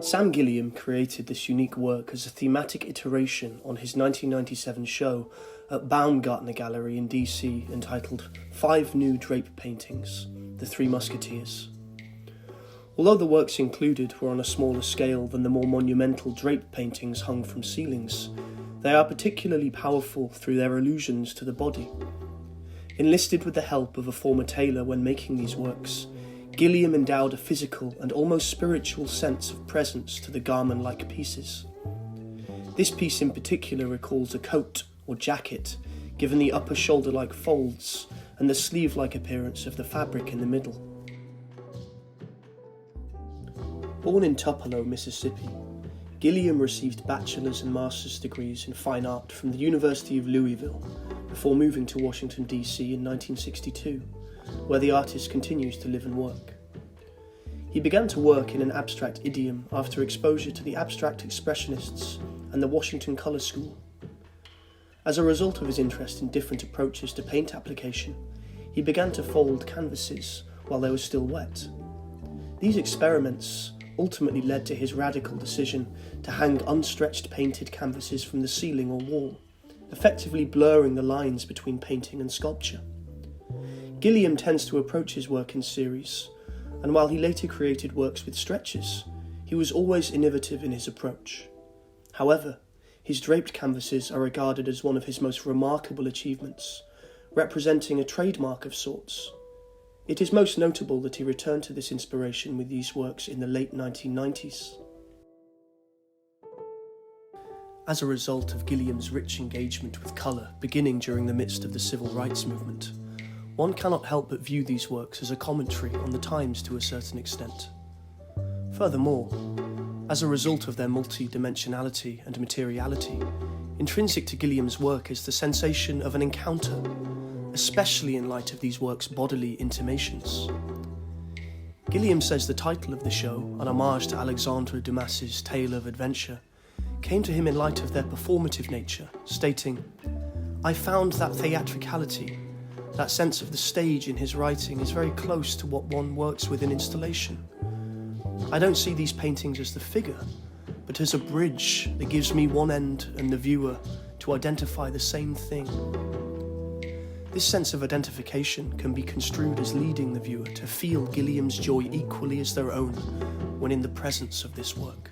Sam Gilliam created this unique work as a thematic iteration on his 1997 show at Baumgartner Gallery in DC entitled 5 New Drape Paintings, The Three Musketeers. Although the works included were on a smaller scale than the more monumental drape paintings hung from ceilings, they are particularly powerful through their allusions to the body. Enlisted with the help of a former tailor when making these works, Gilliam endowed a physical and almost spiritual sense of presence to the garment-like pieces. This piece in particular recalls a coat or jacket, given the upper shoulder-like folds and the sleeve-like appearance of the fabric in the middle. Born in Tupelo, Mississippi, Gilliam received bachelor's and master's degrees in fine art from the University of Louisville before moving to Washington, D.C. in 1962, where the artist continues to live and work. He began to work in an abstract idiom after exposure to the abstract expressionists and the Washington Color School. As a result of his interest in different approaches to paint application, he began to fold canvases while they were still wet. These experiments ultimately led to his radical decision to hang unstretched painted canvases from the ceiling or wall, effectively blurring the lines between painting and sculpture. Gilliam tends to approach his work in series, and while he later created works with stretches, he was always innovative in his approach. However, his draped canvases are regarded as one of his most remarkable achievements, representing a trademark of sorts. It is most notable that he returned to this inspiration with these works in the late 1990s. As a result of Gilliam's rich engagement with colour beginning during the midst of the civil rights movement, one cannot help but view these works as a commentary on the times to a certain extent. Furthermore, as a result of their multi-dimensionality and materiality, intrinsic to Gilliam's work is the sensation of an encounter, especially in light of these works' bodily intimations. Gilliam says the title of the show, an homage to Alexandre Dumas's tale of adventure, came to him in light of their performative nature, stating, "I found that theatricality, that sense of the stage in his writing, is very close to what one works with in installation. I don't see these paintings as the figure, but as a bridge that gives me one end and the viewer to identify the same thing." This sense of identification can be construed as leading the viewer to feel Gilliam's joy equally as their own when in the presence of this work.